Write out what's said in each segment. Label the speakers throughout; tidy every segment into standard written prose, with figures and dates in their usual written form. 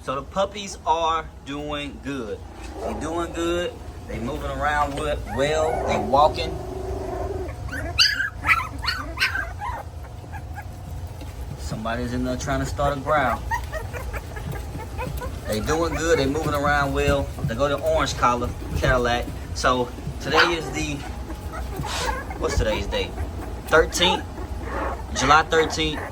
Speaker 1: So the puppies are doing good. They doing good. They moving around well. They walking. Somebody's in there trying to start a growl. They doing good. They moving around well. They go to orange collar, Cadillac. So today is the, what's today's date? 13th, July 13th,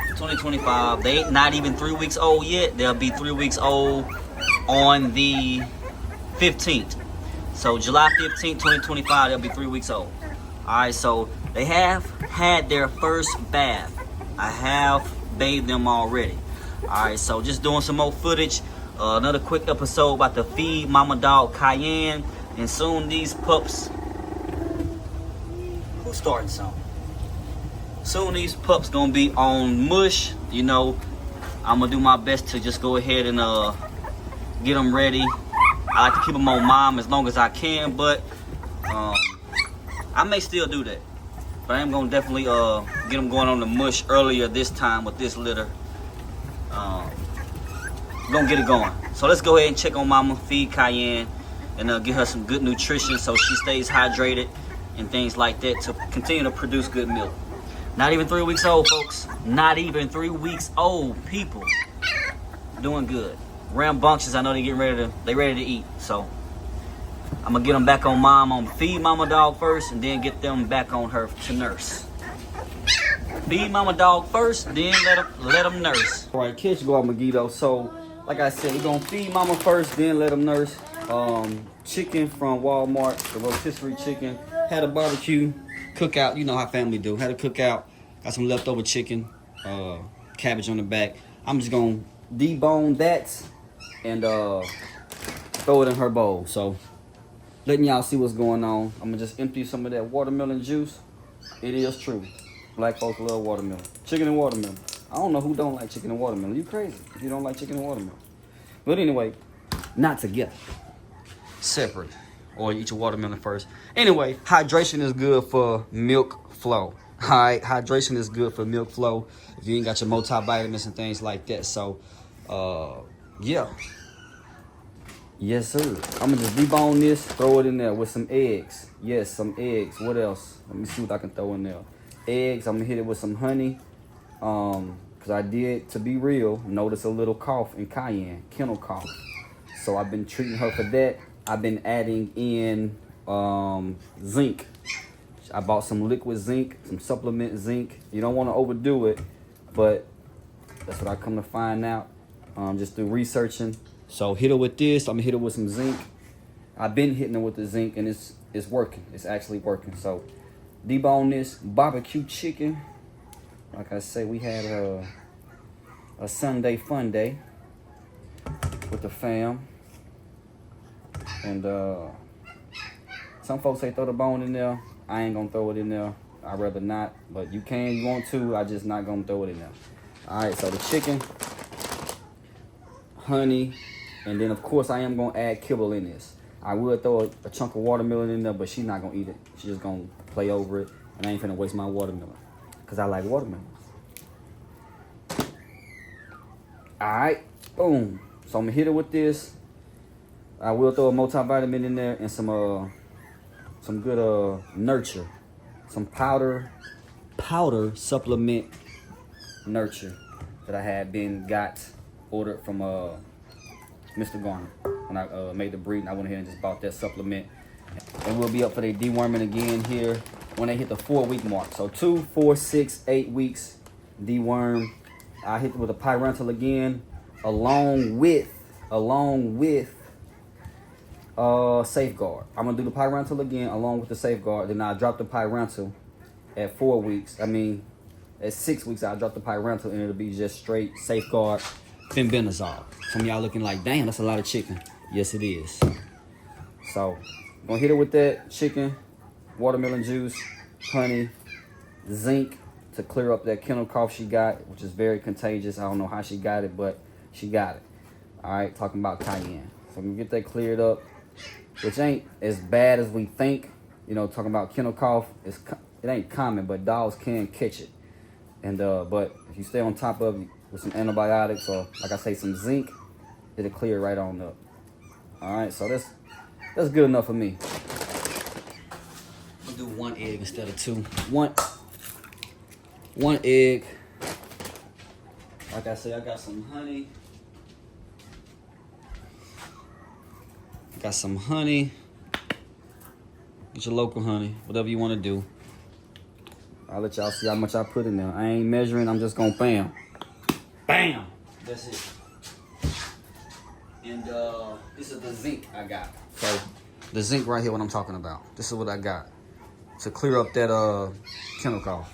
Speaker 1: 2025. They ain't not even 3 weeks old yet. They'll be 3 weeks old on the 15th. So July 15th, 2025, they'll be 3 weeks old. All right, so they have had their first bath. I have bathed them already. All right, so just doing some more footage. Another quick episode about the feed mama dog Cayenne. And soon these pups, who's starting something? Soon these pups gonna be on mush. You know, I'm gonna do my best to just go ahead and get them ready. I like to keep them on mom as long as I can, but I may still do that. But I am gonna definitely get them going on the mush earlier this time with this litter. Gonna get it going. So let's go ahead and check on mama, feed Cayenne, and get her some good nutrition so she stays hydrated and things like that to continue to produce good milk. Not even 3 weeks old, folks. Not even 3 weeks old, people. Doing good. Rambunctious, I know they ready to eat. So I'm gonna get them back on mom on feed mama dog first, and then get them back on her to nurse. Feed mama dog first, then let them nurse. All right, kids go out Megiddo. So like I said, we're gonna feed mama first, then let them nurse. Chicken from Walmart, the rotisserie chicken. Had a barbecue cookout. You know how family do. Had a cookout. Got some leftover chicken, cabbage on the back. I'm just gonna debone that and throw it in her bowl. So letting y'all see what's going on. I'm gonna just empty some of that watermelon juice. It is true. Black folks love watermelon. Chicken and watermelon. I don't know who don't like chicken and watermelon. You crazy if you don't like chicken and watermelon. But anyway, not together. Separate. Or eat your watermelon first. Anyway, hydration is good for milk flow. Alright, hydration is good for milk flow. If you ain't got your multivitamins and things like that. So, yeah. Yes, sir. I'm gonna just debone this, throw it in there with some eggs. Yes, some eggs. What else? Let me see what I can throw in there. Eggs. I'm gonna hit it with some honey. Cause I did, to be real, notice a little cough in Cayenne, kennel cough. So I've been treating her for that. I've been adding in zinc. I bought some liquid zinc, some supplement zinc. You don't want to overdo it, but that's what I come to find out just through researching. So hit her with this. I'm gonna hit her with some zinc. I've been hitting her with the zinc, and it's working. It's actually working. So debone this barbecue chicken. Like I say, we had a Sunday fun day with the fam. And some folks say throw the bone in there. I ain't gonna throw it in there. I'd rather not. But you can, you want to. I just not gonna throw it in there. Alright, so the chicken, honey, and then of course I am gonna add kibble in this. I will throw a chunk of watermelon in there, but she's not gonna eat it. She's just gonna play over it. And I ain't finna waste my watermelon. Cause I like watermelon. Alright, boom. So I'm gonna hit it with this. I will throw a multivitamin in there and some good nurture. Some powder supplement nurture that I had ordered from Mr. Garner. When I made the breed, I went ahead and just bought that supplement. And we'll be up for the deworming again here when they hit the 4-week mark. So 2, 4, 6, 8 weeks deworm. I hit with a parental again, along with safeguard. I'm gonna do the parental again along with the safeguard. Then I drop the parental at 4 weeks. I mean, at 6 weeks I drop the parental, and it'll be just straight safeguard fenbendazole. Some of y'all looking like, damn, that's a lot of chicken. Yes, it is. So I'm gonna hit it with that chicken, watermelon juice, honey, zinc to clear up that kennel cough she got, which is very contagious. I don't know how she got it, but she got it. All right, talking about Cayenne. So I'm gonna get that cleared up, which ain't as bad as we think. You know, talking about kennel cough, it ain't common, but dogs can catch it. And but if you stay on top of it with some antibiotics or, like I say, some zinc, it'll clear right on up. All right, so that's good enough for me. I'll do 1 egg instead of 2. One egg. Like I said, I got some honey. Got some honey. Get your local honey, whatever you want to do. I'll let y'all see how much I put in there. I ain't measuring, I'm just gonna bam. Bam! That's it. And this is the zinc I got. So the zinc right here, what I'm talking about. This is what I got to clear up that chemical.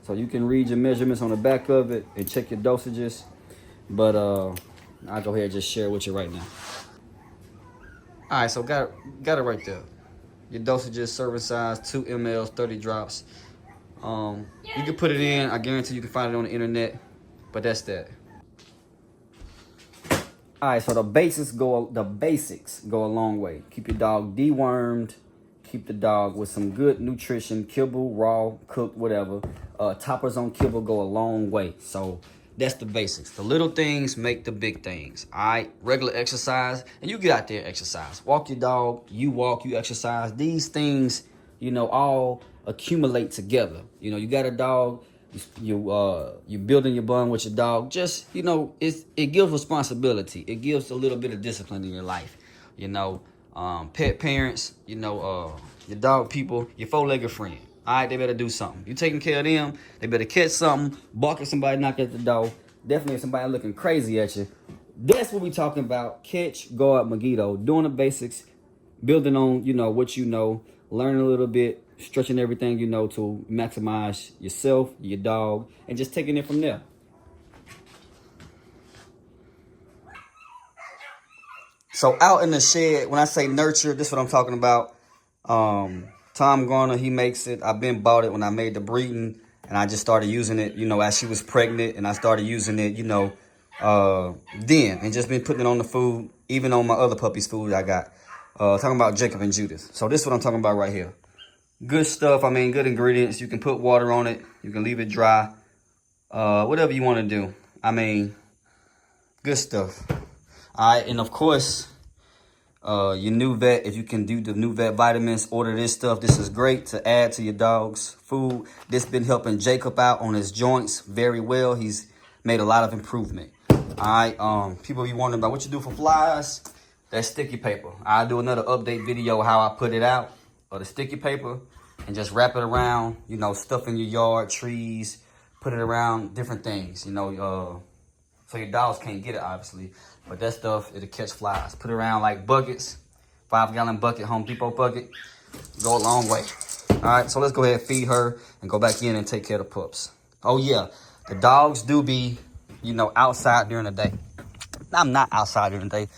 Speaker 1: So you can read your measurements on the back of it and check your dosages. But I'll go ahead and just share it with you right now. All right, so got it right there. Your dosages, serving size, 2 mLs, 30 drops. You can put it in. I guarantee you can find it on the internet. But that's that. All right, so the basics go a long way. Keep your dog dewormed. Keep the dog with some good nutrition, kibble, raw, cooked, whatever. Toppers on kibble go a long way. So that's the basics. The little things make the big things. All right, regular exercise, and you get out there and exercise. Walk your dog, you walk, you exercise. These things, you know, all accumulate together. You know, you got a dog, you building your bond with your dog. Just, you know, it gives responsibility. It gives a little bit of discipline in your life. You know, pet parents, you know, your dog people, your four-legged friend. All right, they better do something. You taking care of them, they better catch something, bark at somebody, knock at the door. Definitely somebody looking crazy at you. That's what we talking about. Catch, guard, Megiddo. Doing the basics, building on, you know, what you know, learning a little bit, stretching everything you know to maximize yourself, your dog, and just taking it from there. So out in the shed, when I say nurture, this is what I'm talking about. Tom Garner, he makes it. I've been bought it when I made the breeding, and I just started using it, you know, as she was pregnant, and I started using it, you know, then, and just been putting it on the food, even on my other puppies' food I got. Talking about Jacob and Judith. So this is what I'm talking about right here. Good stuff. I mean, good ingredients. You can put water on it. You can leave it dry. Whatever you want to do. I mean, good stuff. All right, and of course, your new vet, if you can do the new vet vitamins, order this stuff. This is great to add to your dog's food. This been helping Jacob out on his joints very well. He's made a lot of improvement. All right, people be wondering about what you do for flies. That's sticky paper. I'll do another update video how I put it out, or the sticky paper, and just wrap it around, you know, stuff in your yard, trees, put it around different things, you know, so your dogs can't get it, obviously. But that stuff, it'll catch flies. Put it around like buckets, 5-gallon bucket, Home Depot bucket. Go a long way. All right, so let's go ahead and feed her and go back in and take care of the pups. Oh, yeah, the dogs do be, you know, outside during the day. I'm not outside during the day.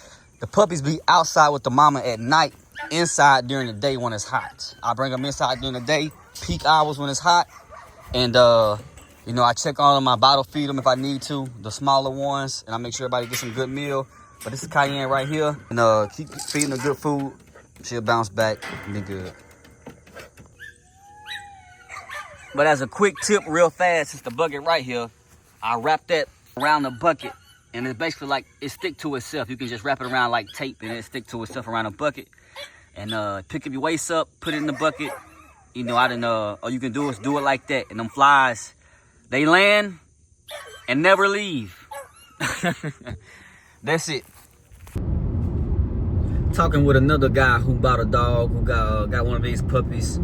Speaker 1: The puppies be outside with the mama at night, inside during the day when it's hot. I bring them inside during the day, peak hours when it's hot. And, you know, I check on them, I bottle feed them if I need to, the smaller ones, and I make sure everybody gets some good meal. But this is Cayenne right here, and keep feeding her good food. She'll bounce back and be good. But as a quick tip, real fast, it's the bucket right here. I wrap that around the bucket, and it's basically like it stick to itself. You can just wrap it around like tape, and it stick to itself around the bucket. And pick up your waist up, put it in the bucket. You know, all you can do is do it like that, and them flies, they land and never leave. That's it. Talking with another guy who bought a dog, who got one of these puppies.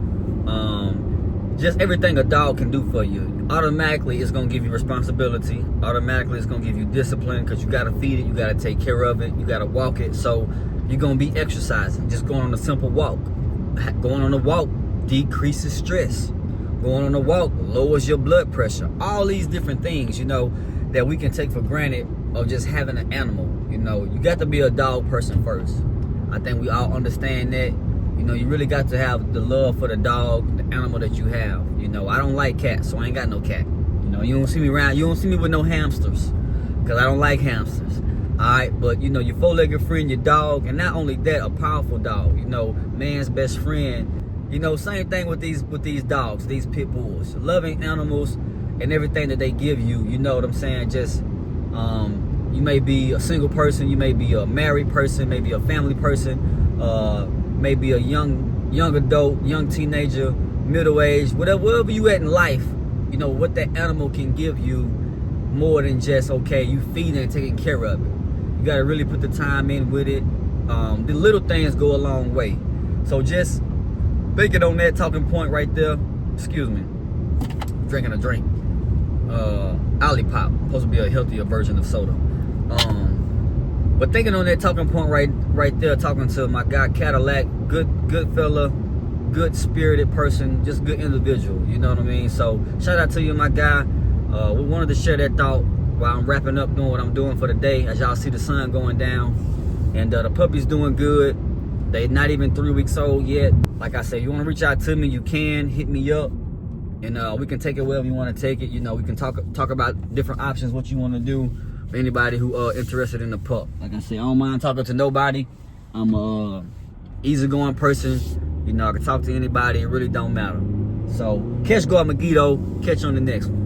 Speaker 1: Just everything a dog can do for you. Automatically, it's going to give you responsibility. Automatically, it's going to give you discipline because you got to feed it. You got to take care of it. You got to walk it. So you're going to be exercising. Just going on a simple walk. Going on a walk decreases stress. Going on a walk lowers your blood pressure. All these different things, you know, that we can take for granted of just having an animal. You know, you got to be a dog person first. I think we all understand that. You know, you really got to have the love for the dog, the animal that you have. You know, I don't like cats, so I ain't got no cat. You know, you don't see me around, you don't see me with no hamsters, because I don't like hamsters. All right, but, you know, your four-legged friend, your dog, and not only that, a powerful dog. You know, man's best friend. You know, same thing with these dogs, these pit bulls. Loving animals, and everything that they give you. You know what I'm saying? Just you may be a single person, you may be a married person, maybe a family person, maybe a young adult, young teenager, middle-aged, wherever you at in life. You know what that animal can give you more than just, okay, you feeding and taking care of it. You got to really put the time in with it. The little things go a long way. So just thinking on that talking point right there. Excuse me, drinking a drink. Olipop, supposed to be a healthier version of soda. But thinking on that talking point right there, talking to my guy Cadillac, good fella, good spirited person, just good individual. You know what I mean? So shout out to you, my guy. We wanted to share that thought while I'm wrapping up doing what I'm doing for the day. As y'all see the sun going down, and the puppy's doing good. They're not even 3 weeks old yet. Like I said, you want to reach out to me, you can hit me up, and we can take it wherever you want to take it. You know, we can talk about different options, what you want to do for anybody who interested in the pup. Like I said, I don't mind talking to nobody. I'm a easygoing person. You know, I can talk to anybody. It really don't matter. So catch go at Megiddo. Catch you on the next one.